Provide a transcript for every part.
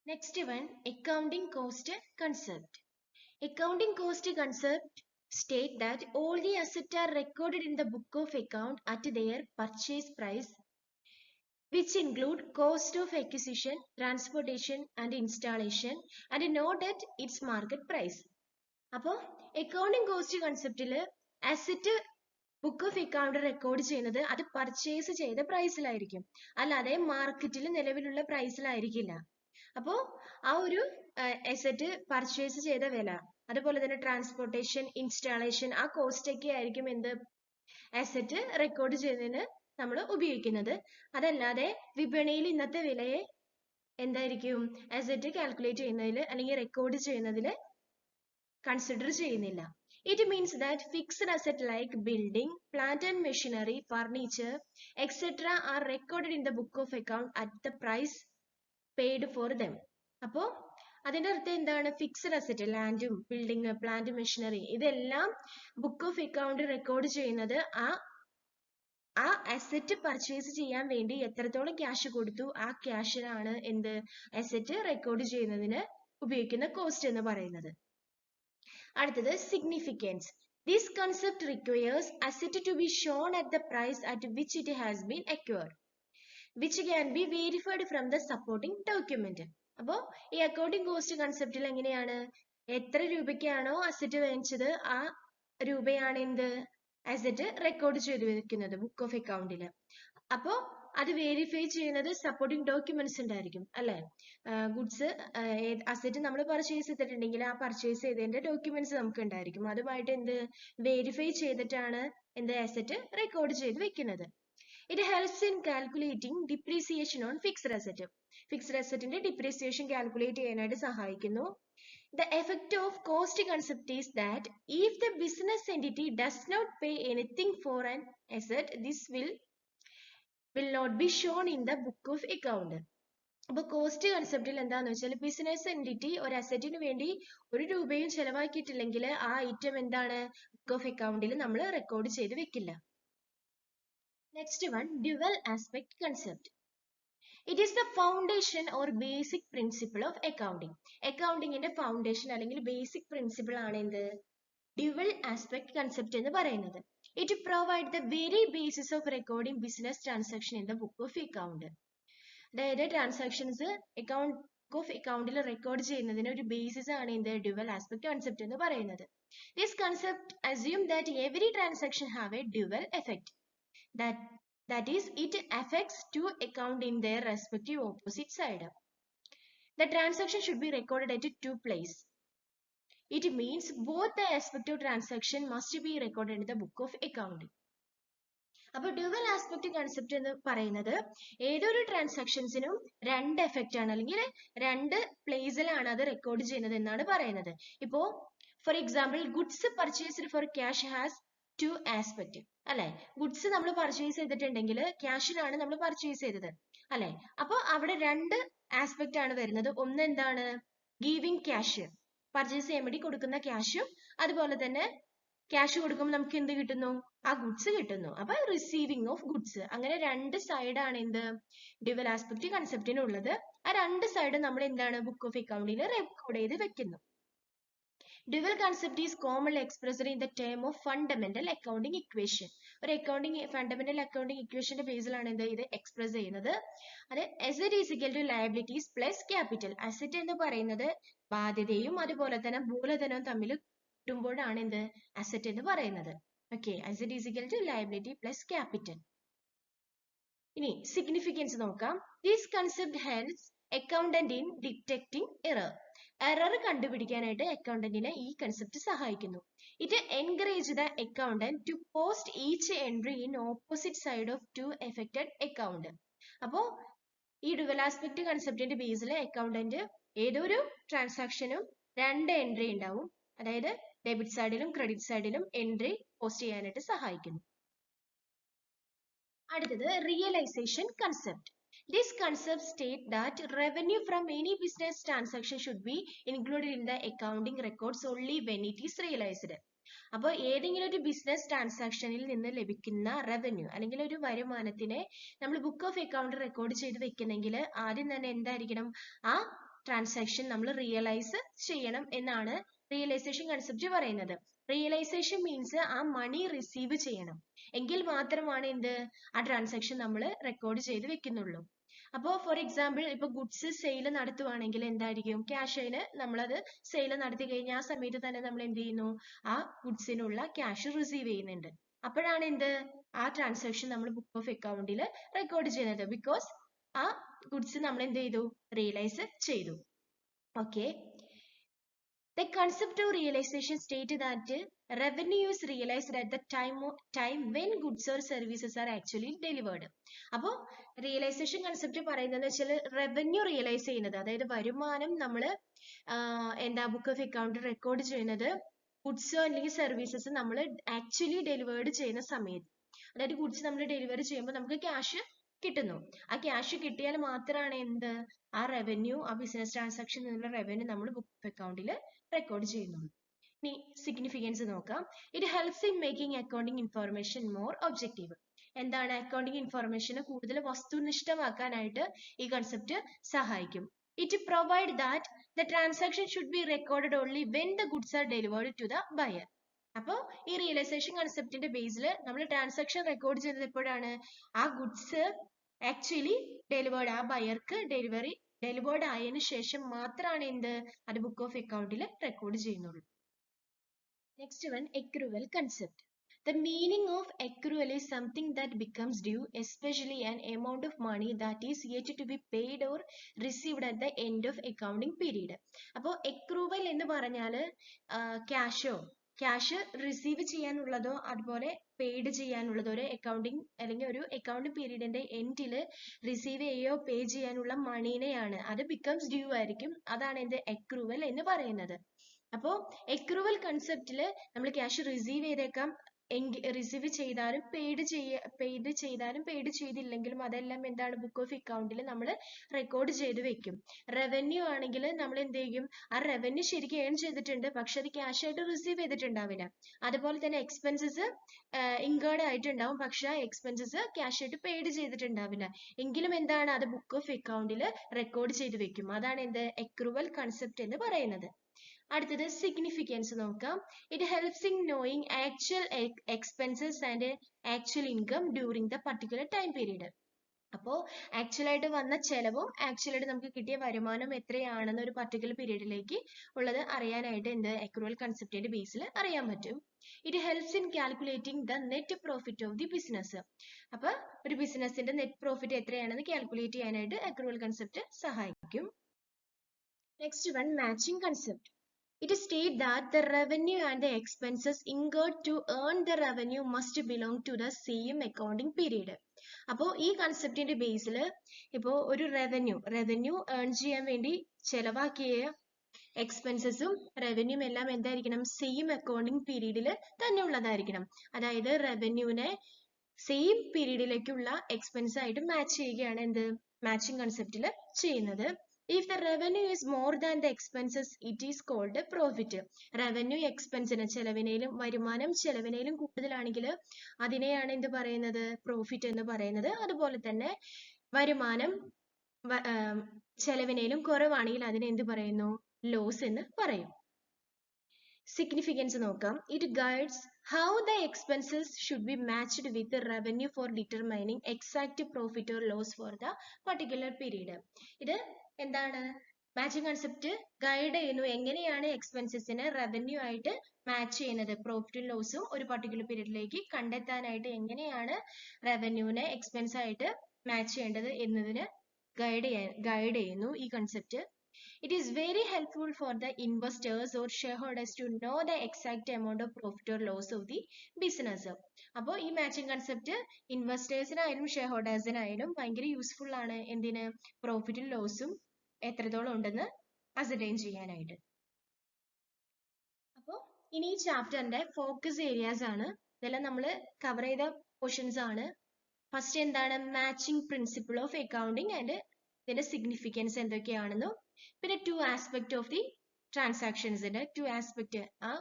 Next one, accounting cost concept. Accounting cost concept state that all the assets are recorded in the book of account at their purchase price, which include cost of acquisition, transportation and installation, and not at its market price. അപ്പോൾ accounting cost കൺസെപ്റ്റിൽ asset book of account record ചെയ്യുന്നത് അത് purchase ചെയ്ത പ്രൈസിലായിരിക്കും, അല്ലാതെ മാർക്കറ്റിൽ നിലവിലുള്ള പ്രൈസിലായിരിക്കില്ല. അപ്പോൾ ആ ഒരു അസറ്റ് പർച്ചേസ് ചെയ്ത വില, അതുപോലെ തന്നെ ട്രാൻസ്പോർട്ടേഷൻ, ഇൻസ്റ്റാളേഷൻ, ആ കോസ്റ്റ് ഒക്കെ ആയിരിക്കും എന്ത് അസറ്റ് റെക്കോർഡ് ചെയ്യുന്നതിന് നമ്മൾ ഉപയോഗിക്കുന്നത്. അതല്ലാതെ വിപണിയിൽ ഇന്നത്തെ വിലയെ എന്തായിരിക്കും അസറ്റ് കാൽക്കുലേറ്റ് ചെയ്യുന്നതിൽ അല്ലെങ്കിൽ റെക്കോർഡ് ചെയ്യുന്നതിൽ consider ചെയ്യുന്നില്ല. It means that fixed asset like building, plant and machinery, furniture, etc. are recorded in the book of account at the price paid for them. അപ്പോൾ അതിന്റെ അർത്ഥം എന്താണ്? ഫിക്സഡ് അസറ്റ്, ലാൻഡും building, plant, machinery, ഇതെല്ലാം book of account record ചെയ്യുന്നത് ആ asset purchase ചെയ്യാൻ വേണ്ടി എത്രത്തോളം ക്യാഷ് കൊടുത്തു ആ ക്യാഷിനാണ് എന്ത് അസറ്റ് റെക്കോർഡ് ചെയ്യുന്നതിന് ഉപയോഗിക്കുന്ന കോസ്റ്റ് എന്ന് പറയുന്നത്. അടുത്തത് significance. This concept requires asset to be shown at the price at which it has been acquired, which can be verified from the supporting document. അപ്പോൾ ഈ അക്കൗണ്ടിങ് കോസ്റ്റ് കൺസെപ്റ്റിൽ എങ്ങനെയാണ്? എത്ര രൂപയ്ക്കാണോ അസറ്റ് വാങ്ങിച്ചത് ആ രൂപയാണ് എന്ത് അസറ്റ് റെക്കോർഡ് ചെയ്ത് വെക്കുന്നത് ബുക്ക് ഓഫ് അക്കൗണ്ടിൽ. അപ്പോൾ അത് വെരിഫൈ ചെയ്യുന്നത് സപ്പോർട്ടിംഗ് ഡോക്യുമെന്റ്സ് ഉണ്ടായിരിക്കും അല്ലെ? ഗുഡ്സ് അസറ്റ് നമ്മൾ പർച്ചേസ് ചെയ്തിട്ടുണ്ടെങ്കിൽ ആ പർച്ചേസ് ചെയ്തതിന്റെ ഡോക്യുമെന്റ്സ് നമുക്ക് ഉണ്ടായിരിക്കും. അതുമായിട്ട് എന്ത് വെരിഫൈ ചെയ്തിട്ടാണ് എന്ത് അസറ്റ് റെക്കോർഡ് ചെയ്ത് വെക്കുന്നത്. It helps in calculating depreciation on fixed asset. Fixed അസറ്റിന്റെ ഡിപ്രീസിയേഷൻ കാൽക്കുലേറ്റ് ചെയ്യാനായിട്ട് സഹായിക്കുന്നു. The effect of cost concept is that if the business entity does not pay anything for an asset, this will not be shown in the book of account. അപ്പോൾ cost കൺസെപ്റ്റിൽ എന്താന്ന് വെച്ചാൽ business entity ഒരു അസറ്റിന് വേണ്ടി ഒരു രൂപയും ചെലവാക്കിയിട്ടില്ലെങ്കിൽ ആ item എന്താണ് book of അക്കൗണ്ടിൽ നമ്മൾ റെക്കോർഡ് ചെയ്ത് വെക്കില്ല. Next one, dual aspect concept. It is the foundation or basic principle of accounting. അക്കൗണ്ടിങ്ങിന്റെ ഫൗണ്ടേഷൻ അല്ലെങ്കിൽ ബേസിക് പ്രിൻസിപ്പിൾ ആണ് എന്ത് ഡ്യുവൽ ആസ്പെക്ട് കൺസെപ്റ്റ് എന്ന് പറയുന്നത്. It provides the very basis of recording business transaction in the book of account. അതായത് transactions account of അക്കൗണ്ടിൽ record ചെയ്യുന്നതിന് ഒരു ബേസിസ് ആണ് എന്ത് ഡ്യുവൽ ആസ്പെക്ട് കൺസെപ്റ്റ് എന്ന് പറയുന്നത്. This concept assumes that every transaction have a dual effect. That is, it affects two accounts in their respective opposite side. The transaction should be recorded at two places. It means both the aspect of transaction must be recorded in the book of accounting. അപ്പോൾ dual aspect concept എന്ന് പറയുന്നത് ഏതൊരു ട്രാൻസാക്ഷൻസിനും രണ്ട് effect ആണ് അല്ലെങ്കിൽ രണ്ട് പ്ലേസിലാണ് അത് record ചെയ്യുന്നത് എന്നാണ് പറയുന്നത്. ഇപ്പോ for example goods purchased for cash has two aspect അല്ലെ? ഗുഡ്സ് നമ്മൾ പർച്ചേസ് ചെയ്തിട്ടുണ്ടെങ്കിൽ ക്യാഷിനാണ് നമ്മൾ പർച്ചേസ് ചെയ്തത് അല്ലെ? അപ്പോൾ അവിടെ രണ്ട് ആസ്പെക്ട് ആണ് വരുന്നത്. ഒന്ന് എന്താണ് ഗീവിങ് ക്യാഷ്, പർച്ചേസ് ചെയ്യാൻ വേണ്ടി കൊടുക്കുന്ന ക്യാഷും, അതുപോലെ തന്നെ ക്യാഷ് കൊടുക്കുമ്പോൾ നമുക്ക് എന്ത് കിട്ടുന്നു ആ ഗുഡ്സ് കിട്ടുന്നു. അപ്പൊ റിസീവിങ് ഓഫ് ഗുഡ്സ്, അങ്ങനെ രണ്ട് സൈഡാണ് എന്ത് ഡ്യുവൽ ആസ്പെക്ട് കൺസെപ്റ്റിനുള്ളത്. ആ രണ്ട് സൈഡ് നമ്മൾ എന്താണ് ബുക്ക് ഓഫ് അക്കൗണ്ടിൽ റെക്കോർഡ് ചെയ്ത് വെക്കുന്നു. Dual concept is commonly expressed in the term of fundamental accounting equation. ഒരു fundamental accounting equation ബേസിലാണ് എന്ത് ഇത് എക്സ്പ്രസ് ചെയ്യുന്നത്. അത് asset is equal to liabilities plus capital. Asset എന്ന് പറയുന്നത് ബാധ്യതയും അതുപോലെ തന്നെ മൂലധനവും തമ്മിൽ കൂട്ടുമ്പോഴാണ് എന്ത് അസറ്റ് എന്ന് പറയുന്നത്. Okay, asset is equal to liability plus capital. ഇനി സിഗ്നിഫിക്കൻസ് നോക്കാം. This concept helps accountant in detecting error. Error കണ്ടുപിടിക്കാനായിട്ട് അക്കൗണ്ടന്റിനെ ഈ കൺസെപ്റ്റ് സഹായിക്കുന്നു. It encourage the accountant to post each entry in opposite side of to affected account. അപ്പോൾ ഈ dual aspect കൺസെപ്റ്റിന്റെ ബേസിൽ അക്കൗണ്ടന്റ് ഏതൊരു ട്രാൻസാക്ഷനും രണ്ട് എൻട്രി ഉണ്ടാവും, അതായത് ഡെബിറ്റ് സൈഡിലും ക്രെഡിറ്റ് സൈഡിലും എൻട്രി പോസ്റ്റ് ചെയ്യാനായിട്ട് സഹായിക്കുന്നു. അടുത്തത് realisation concept. This concept states that revenue from any business transaction should be included in the accounting records only when it is realized. അപ്പോൾ ഏതെങ്കിലും ഒരു ബിസിനസ് ട്രാൻസാക്ഷനിൽ നിന്ന് ലഭിക്കുന്ന റവന്യൂ അല്ലെങ്കിൽ ഒരു വരുമാനത്തിനെ നമ്മൾ ബുക്ക് ഓഫ് അക്കൗണ്ട് റെക്കോർഡ് ചെയ്ത് വെക്കുന്നെങ്കിൽ ആദ്യം തന്നെ എന്തായിരിക്കണം ആ ട്രാൻസാക്ഷൻ നമ്മൾ റിയലൈസ് ചെയ്യണം എന്നാണ് റിയലൈസേഷൻ കൺസെപ്റ്റ് പറയുന്നത്. റിയലൈസേഷൻ മീൻസ് ആ മണി റിസീവ് ചെയ്യണം, എങ്കിൽ മാത്രമാണ് എന്ത് ആ ട്രാൻസാക്ഷൻ നമ്മൾ റെക്കോർഡ് ചെയ്ത് വെക്കുന്നുള്ളൂ. അപ്പോൾ ഫോർ എക്സാമ്പിൾ ഇപ്പൊ ഗുഡ്സ് സെയിൽ നടത്തുവാണെങ്കിൽ എന്തായിരിക്കും, ക്യാഷ് അതിന് നമ്മളത് സെയിൽ നടത്തി കഴിഞ്ഞാൽ ആ സമയത്ത് തന്നെ നമ്മൾ എന്ത് ചെയ്യുന്നു, ആ ഗുഡ്സിനുള്ള ക്യാഷ് റിസീവ് ചെയ്യുന്നുണ്ട്. അപ്പോഴാണ് എന്ത് ആ ട്രാൻസാക്ഷൻ നമ്മൾ ബുക്ക് ഓഫ് അക്കൗണ്ടിൽ റെക്കോർഡ് ചെയ്യുന്നത്. ബിക്കോസ് ആ ഗുഡ്സ് നമ്മൾ എന്ത് ചെയ്തു, റിയലൈസ് ചെയ്തു. Okay. The concept of realization state that revenue is realized at the time when goods or services are actually delivered. അപ്പോൾ റിയലൈസേഷൻ കൺസെപ്റ്റ് പറയുന്നത് വെച്ചാൽ റവന്യൂ റിയലൈസ് ചെയ്യുന്നത്, അതായത് വരുമാനം നമ്മൾ എന്താ ബുക്ക് ഓഫ് അക്കൗണ്ട് റെക്കോർഡ് ചെയ്യുന്നത് ഗുഡ്സ് അല്ലെങ്കിൽ സർവീസസ് നമ്മൾ ആക്ച്വലി ഡെലിവേർഡ് ചെയ്യുന്ന സമയത്ത്. അതായത് ഗുഡ്സ് നമ്മൾ ഡെലിവറി ചെയ്യുമ്പോൾ നമുക്ക് ക്യാഷ് കിട്ടുന്നു. ആ ക്യാഷ് കിട്ടിയാൽ മാത്രമാണ് എന്ത് ആ റവന്യൂ, ആ ബിസിനസ് ട്രാൻസാക്ഷൻ നിന്നുള്ള റവന്യൂ നമ്മൾ ബുക്ക് ഓഫ് അക്കൗണ്ടിൽ റെക്കോർഡ് ചെയ്യുന്നുള്ളൂ. ഇനി സിഗ്നിഫിക്കൻസ് നോക്കാം. It helps in making accounting information more objective. എന്താണ് അക്കൗണ്ടിങ് ഇൻഫോർമേഷനെ കൂടുതൽ വസ്തുനിഷ്ഠമാക്കാനായിട്ട് ഈ കൺസെപ്റ്റ് സഹായിക്കും. It provide that the transaction should be recorded only when the goods are delivered to the buyer. അപ്പോൾ ഈ റിയലൈസേഷൻ കൺസെപ്റ്റിന്റെ ബേസിൽ നമ്മൾ ട്രാൻസാക്ഷൻ റെക്കോർഡ് ചെയ്തത് എപ്പോഴാണ്, ആ ഗുഡ്സ് ആക്ച്വലി ഡെലിവേർഡ്, ആ ബയർക്ക് ഡെലിവേർഡ് ആയതിനു ശേഷം മാത്രമാണ് എന്ത് അത് ബുക്ക് ഓഫ് അക്കൗണ്ടിൽ റെക്കോർഡ് ചെയ്യുന്നുള്ളൂ. Next one, accrual concept. The meaning of accrual is something that becomes due, especially an amount of money that is yet to be paid or received at the end of accounting period. അപ്പോൾ accrual എന്ന് പറഞ്ഞാൽ cash receive ചെയ്യാനുള്ളതോ അതുപോലെ paid ചെയ്യാനുള്ളതോ ഒരു accounting അല്ലെങ്കിൽ ഒരു accounting പീരീഡിന്റെ എൻഡിൽ receive ചെയ്യോ പേ ചെയ്യാനുള്ള മണീനെയാണ്, അത് ബിക്കംസ് ഡ്യൂ ആയിരിക്കും, അതാണ് എന്ത് accrual എന്ന് പറയുന്നത്. അപ്പോൾ accrual കൺസെപ്റ്റില് നമ്മൾ ക്യാഷ് റിസീവ് ചെയ്തേക്കാം, റിസീവ് ചെയ്താലും പെയ്ഡ് ചെയ്തില്ലെങ്കിലും അതെല്ലാം എന്താണ് ബുക്ക് ഓഫ് അക്കൗണ്ടിൽ നമ്മൾ റെക്കോർഡ് ചെയ്ത് വെക്കും. റവന്യൂ ആണെങ്കിൽ നമ്മൾ എന്ത് ചെയ്യും, ആ റവന്യൂ ശരിക്കും ഏൺ ചെയ്തിട്ടുണ്ട്, പക്ഷെ അത് ക്യാഷ് ആയിട്ട് റിസീവ് ചെയ്തിട്ടുണ്ടാവില്ല. അതുപോലെ തന്നെ എക്സ്പെൻസസ് ഇൻകേർഡ് ആയിട്ടുണ്ടാവും, പക്ഷെ ആ എക്സ്പെൻസസ് ക്യാഷ് ആയിട്ട് പെയ്ഡ് ചെയ്തിട്ടുണ്ടാവില്ല, എങ്കിലും എന്താണ് അത് ബുക്ക് ഓഫ് അക്കൗണ്ടിൽ റെക്കോർഡ് ചെയ്ത് വെക്കും. അതാണ് എന്ത് accrual കൺസെപ്റ്റ് എന്ന് പറയുന്നത്. അടുത്തത് സിഗ്നിഫിക്കൻസ് നോക്കാം. It helps in knowing actual expenses and actual income during the particular time period. അപ്പോൾ ആക്ച്വൽ ആയിട്ട് വന്ന ചെലവും ആക്ച്വൽ ആയിട്ട് നമുക്ക് കിട്ടിയ വരുമാനം എത്രയാണെന്ന് ഒരു പർട്ടിക്കുലർ പീരീഡിലേക്ക് ഉള്ളത് അറിയാനായിട്ട് എന്ത് accrual കൺസെപ്റ്റിന്റെ ബേസിൽ അറിയാൻ പറ്റും. It helps in calculating the net profit of the business. അപ്പൊ ഒരു ബിസിനസിന്റെ നെറ്റ് പ്രോഫിറ്റ് എത്രയാണെന്ന് കാൽക്കുലേറ്റ് ചെയ്യാനായിട്ട് accrual കൺസെപ്റ്റ് സഹായിക്കും. Next one, matching concept. It states that the revenue and the expenses incurred to earn the revenue must belong to the same accounting period. അപ്പോൾ ഈ കൺസെപ്റ്റിന്റെ ബേസിൽ ഇപ്പോൾ ഒരു റവന്യൂ ഏൺ ചെയ്യാൻ വേണ്ടി ചെലവാക്കിയ എക്സ്പെൻസസും റവന്യൂവും എല്ലാം എന്തായിരിക്കണം, സെയിം അക്കൗണ്ടിങ് പീരീഡിൽ തന്നെ ഉള്ളതായിരിക്കണം. അതായത് റവന്യൂവിനെ സെയിം പീരീഡിലേക്കുള്ള എക്സ്പെൻസ് ആയിട്ട് മാച്ച് ചെയ്യുകയാണ് എന്ത് മാച്ചിങ് കൺസെപ്റ്റിൽ ചെയ്യുന്നത്. If the revenue is more than the expenses, it is called a profit. Revenue എക്സ്പെൻസിന് വരുമാനം ചെലവിനേലും കൂടുതലാണെങ്കിൽ അതിനെയാണ് എന്ത് പറയുന്നത്, പ്രോഫിറ്റ് എന്ന് പറയുന്നത്. അതുപോലെ തന്നെ വരുമാനം ചെലവിനേലും കുറവാണെങ്കിൽ അതിനെ എന്ത് പറയുന്നു, ലോസ് എന്ന് പറയും. സിഗ്നിഫിക്കൻസ് നോക്കാം. It guides how the expenses should be matched with the revenue for determining exact profit or loss for the particular period. ഇത് എന്താണ്, മാച്ചിങ് കൺസെപ്റ്റ് ഗൈഡ് ചെയ്യുന്നു എങ്ങനെയാണ് എക്സ്പെൻസസിനെ റവന്യൂ ആയിട്ട് മാച്ച് ചെയ്യുന്നത്, പ്രോഫിറ്റും ലോസും ഒരു പർട്ടിക്കുലർ പീരീഡിലേക്ക് കണ്ടെത്താനായിട്ട് എങ്ങനെയാണ് റവന്യൂവിനെ എക്സ്പെൻസ് ആയിട്ട് മാച്ച് ചെയ്യേണ്ടത് എന്നതിന് ഗൈഡ് ചെയ്യുന്നു ഈ concept. It is very helpful for the investors or shareholders to know the exact amount of profit or loss of the business. അപ്പോൾ ഈ മാച്ചിങ് കൺസെപ്റ്റ് ഇൻവെസ്റ്റേഴ്സിനായാലും ഷെയർ ഹോൾഡേഴ്സിനായാലും ഭയങ്കര യൂസ്ഫുൾ ആണ്. എന്തിന്, പ്രോഫിറ്റും ലോസും എത്രത്തോളം ഉണ്ടെന്ന് അസർടൈൻ ചെയ്യാനായിട്ട്. അപ്പോൾ ഇനി ഈ ചാപ്റ്ററിന്റെ ഫോക്കസ് ഏരിയാസ് ആണ്, ഇതെല്ലാം നമ്മൾ കവർ ചെയ്ത പോർഷൻസ് ആണ്. ഫസ്റ്റ് എന്താണ്, matching principle of accounting and ഇതിന്റെ സിഗ്നിഫിക്കൻസ് എന്തൊക്കെയാണെന്നും പിന്നെ 2 ആസ്പെക്ട് ഓഫ് ദി ട്രാൻസാക്ഷൻസിന്റെ 2 ആസ്പെക്ട് ആ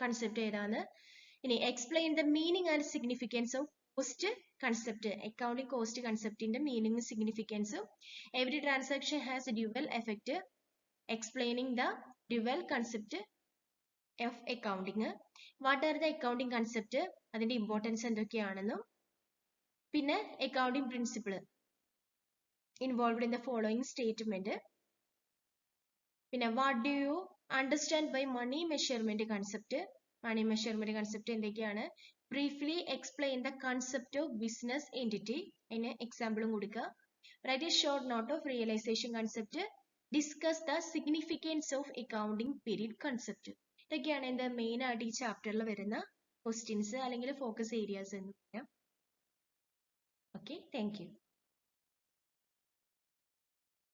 കൺസെപ്റ്റ് ഏതാണ്. ഇനി explain the meaning and significance of cost concept, accounting cost concept in the meaning and significance. Every transaction has a dual effect, explaining the dual concept of accounting. What are the accounting concept? അതിന്റെ importance എന്തൊക്കെയാണെന്നും പിന്നെ accounting principle involved in the following statement. പിന്നെ what do you understand by money measurement concept? Money measurement concept എന്തൊക്കെയാണ്? Briefly explain the concept of business entity. അതിന് എക്സാമ്പിളും കൊടുക്കുക. Write a short note of realization concept. Discuss the significance of accounting period concept. ഇതൊക്കെയാണ് എൻ്റെ main ആയിട്ട് ഈ ചാപ്റ്ററിൽ വരുന്ന questions അല്ലെങ്കിൽ ഫോക്കസ് ഏരിയാസ് എന്ന് പറയാം. Okay, thank you.